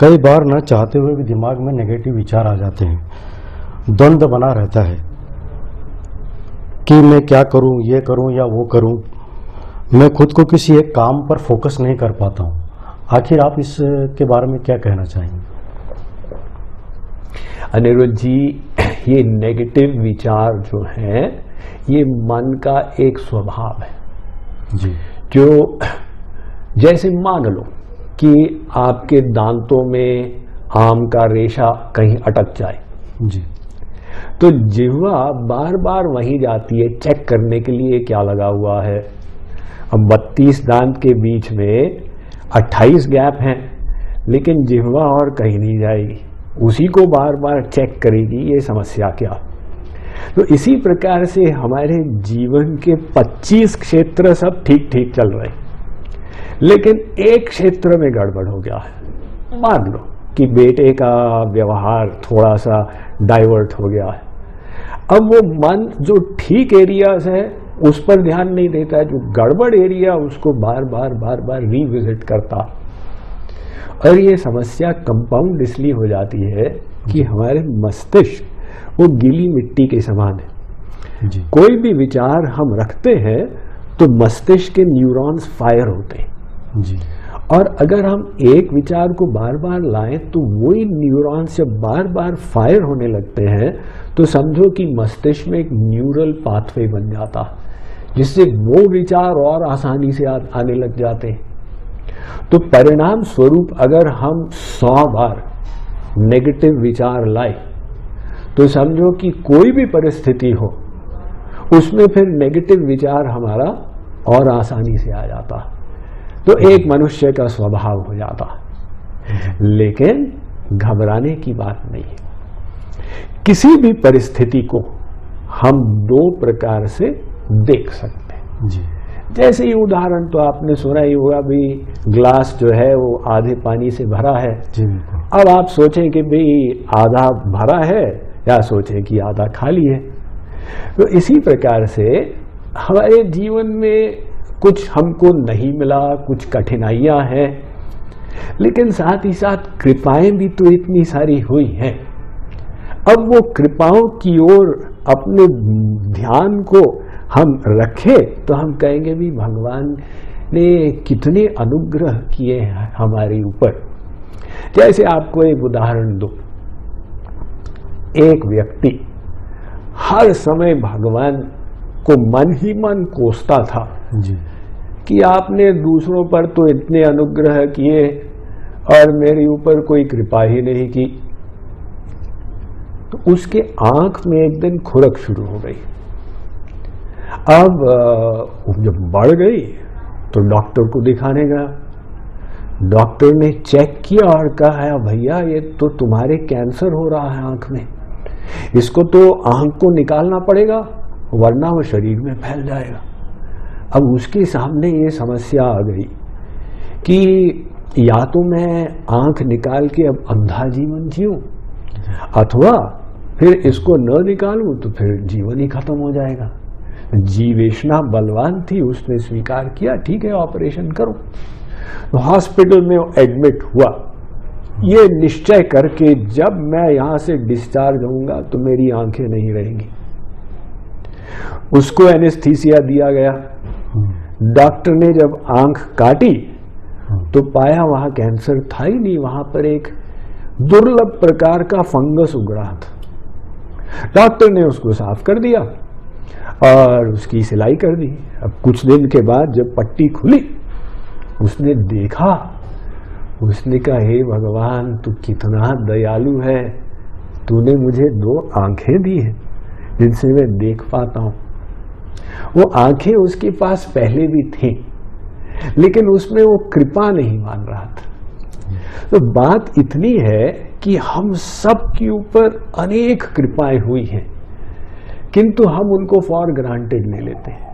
कई बार न चाहते हुए भी दिमाग में नेगेटिव विचार आ जाते हैं, द्वंद्व बना रहता है कि मैं क्या करूं, ये करूं या वो करूं। मैं खुद को किसी एक काम पर फोकस नहीं कर पाता हूं। आखिर आप इसके बारे में क्या कहना चाहेंगे? अनिरुद्ध जी, ये नेगेटिव विचार जो हैं ये मन का एक स्वभाव है जी। जो जैसे मान लो कि आपके दांतों में आम का रेशा कहीं अटक जाए जी। तो जिह्वा बार बार वहीं जाती है चेक करने के लिए क्या लगा हुआ है। अब 32 दांत के बीच में 28 गैप हैं, लेकिन जिह्वा और कहीं नहीं जाएगी, उसी को बार बार चेक करेगी। ये समस्या क्या? तो इसी प्रकार से हमारे जीवन के 25 क्षेत्र सब ठीक ठीक चल रहे हैं, लेकिन एक क्षेत्र में गड़बड़ हो गया है। मान लो कि बेटे का व्यवहार थोड़ा सा डाइवर्ट हो गया है। अब वो मन जो ठीक एरियाज है उस पर ध्यान नहीं देता है, जो गड़बड़ एरिया उसको बार बार रिविजिट करता। और ये समस्या कंपाउंड इसलिए हो जाती है कि हमारे मस्तिष्क वो गीली मिट्टी के समान है जी। कोई भी विचार हम रखते हैं तो मस्तिष्क के न्यूरॉन्स फायर होते हैं जी। और अगर हम एक विचार को बार बार लाएं तो वही न्यूरॉन्स जब बार बार फायर होने लगते हैं तो समझो कि मस्तिष्क में एक न्यूरल पाथवे बन जाता, जिससे वो विचार और आसानी से आने लग जाते हैं। तो परिणाम स्वरूप अगर हम 100 बार नेगेटिव विचार लाए तो समझो कि कोई भी परिस्थिति हो उसमें फिर नेगेटिव विचार हमारा और आसानी से आ जाता। तो एक मनुष्य का स्वभाव हो जाता। लेकिन घबराने की बात नहीं है। किसी भी परिस्थिति को हम 2 प्रकार से देख सकते हैं जी। जैसे ही उदाहरण तो आपने सुना ही होगा भी, ग्लास जो है वो आधे पानी से भरा है। जी। अब आप सोचें कि भाई आधा भरा है या सोचें कि आधा खाली है। तो इसी प्रकार से हमारे जीवन में कुछ हमको नहीं मिला, कुछ कठिनाइयां हैं, लेकिन साथ ही साथ कृपाएं भी तो इतनी सारी हुई हैं। अब वो कृपाओं की ओर अपने ध्यान को हम रखें तो हम कहेंगे भी भगवान ने कितने अनुग्रह किए हैं हमारे ऊपर। जैसे आपको एक उदाहरण दो, एक व्यक्ति हर समय भगवान को मन ही मन कोसता था जी। कि आपने दूसरों पर तो इतने अनुग्रह किए और मेरे ऊपर कोई कृपा ही नहीं की। तो उसके आंख में एक दिन खुरक शुरू हो गई। अब जब बढ़ गई तो डॉक्टर को दिखाने गया। डॉक्टर ने चेक किया और कहा, भैया ये तो तुम्हारे कैंसर हो रहा है आंख में, इसको तो आंख को निकालना पड़ेगा वरना वो शरीर में फैल जाएगा। अब उसके सामने ये समस्या आ गई कि या तो मैं आंख निकाल के अब अंधा जीवन जीऊं, अथवा फिर इसको न निकालूं तो फिर जीवन ही खत्म हो जाएगा। जीवेशना बलवान थी, उसने स्वीकार किया, ठीक है ऑपरेशन करो। तो हॉस्पिटल में एडमिट हुआ, ये निश्चय करके जब मैं यहां से डिस्चार्ज होऊंगा तो मेरी आंखें नहीं रहेंगी। उसको एनेस्थीसिया दिया गया। डॉक्टर ने जब आंख काटी तो पाया वहां कैंसर था ही नहीं, वहां पर एक दुर्लभ प्रकार का फंगस उग रहा था। डॉक्टर ने उसको साफ कर दिया और उसकी सिलाई कर दी। अब कुछ दिन के बाद जब पट्टी खुली उसने देखा, उसने कहा, हे भगवान तू कितना दयालु है, तूने मुझे 2 आंखें दी हैं जिनसे मैं देख पाता हूं। वो आंखें उसके पास पहले भी थी, लेकिन उसमें वो कृपा नहीं मान रहा था। तो बात इतनी है कि हम सब के ऊपर अनेक कृपाएं हुई हैं, किंतु हम उनको फॉर ग्रांटेड ले लेते हैं।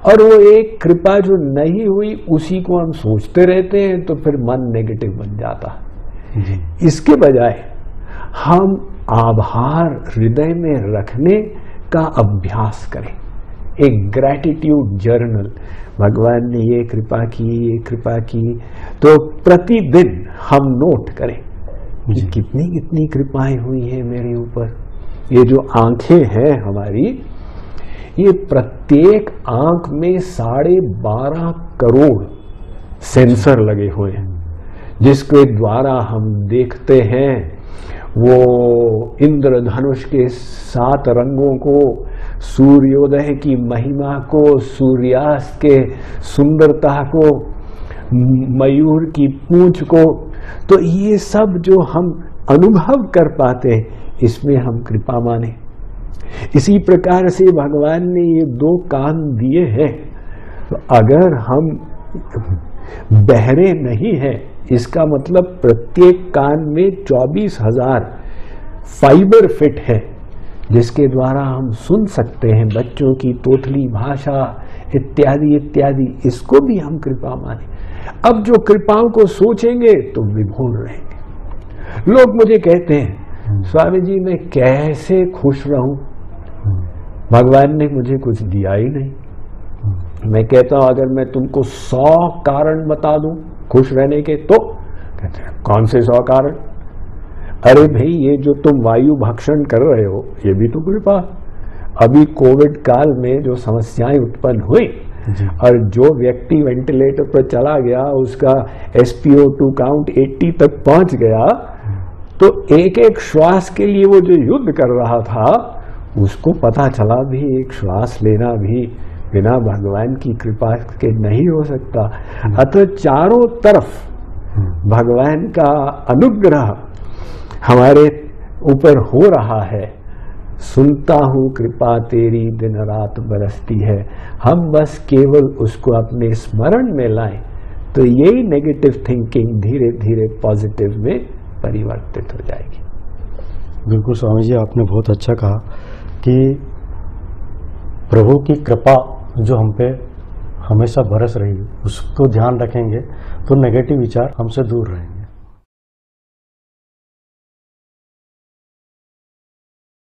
और वो एक कृपा जो नहीं हुई उसी को हम सोचते रहते हैं, तो फिर मन नेगेटिव बन जाता। इसके बजाय हम आभार हृदय में रखने का अभ्यास करें, एक ग्रैटिट्यूड जर्नल। भगवान ने ये कृपा की, ये कृपा की, तो प्रतिदिन हम नोट करें कि कितनी कितनी कृपाएं हुई है मेरे ऊपर। ये जो आंखें हैं हमारी, ये प्रत्येक आंख में 12.5 करोड़ सेंसर लगे हुए हैं, जिसके द्वारा हम देखते हैं वो इंद्रधनुष के 7 रंगों को, सूर्योदय की महिमा को, सूर्यास्त के सुंदरता को, मयूर की पूंछ को। तो ये सब जो हम अनुभव कर पाते हैं, इसमें हम कृपा माने। इसी प्रकार से भगवान ने ये 2 कान दिए हैं, तो अगर हम बहरे नहीं हैं, इसका मतलब प्रत्येक कान में 24,000 फाइबर फिट है, जिसके द्वारा हम सुन सकते हैं बच्चों की तोतली भाषा इत्यादि इत्यादि। इसको भी हम कृपा माने। अब जो कृपाओं को सोचेंगे तो विभोर रहेंगे। लोग मुझे कहते हैं, स्वामी जी मैं कैसे खुश रहूं, भगवान ने मुझे कुछ दिया ही नहीं। मैं कहता हूं अगर मैं तुमको 100 कारण बता दूं खुश रहने के, तो कहते हैं कौन से 100 कारण? अरे भाई, ये जो तुम वायु भक्षण कर रहे हो, ये भी तो कृपा। अभी कोविड काल में जो समस्याएं उत्पन्न हुई और जो व्यक्ति वेंटिलेटर पर चला गया, उसका SpO2 काउंट 80 तक पहुंच गया, तो एक एक श्वास के लिए वो जो युद्ध कर रहा था, उसको पता चला भी एक श्वास लेना भी बिना भगवान की कृपा के नहीं हो सकता। अतः चारों तरफ भगवान का अनुग्रह हमारे ऊपर हो रहा है। सुनता हूँ कृपा तेरी दिन रात बरसती है। हम बस केवल उसको अपने स्मरण में लाएं, तो यही नेगेटिव थिंकिंग धीरे धीरे पॉजिटिव में परिवर्तित हो जाएगी। बिल्कुल स्वामी जी, आपने बहुत अच्छा कहा कि प्रभु की कृपा जो हम पे हमेशा बरस रही है, उसको ध्यान रखेंगे तो नेगेटिव विचार हमसे दूर रहेंगे।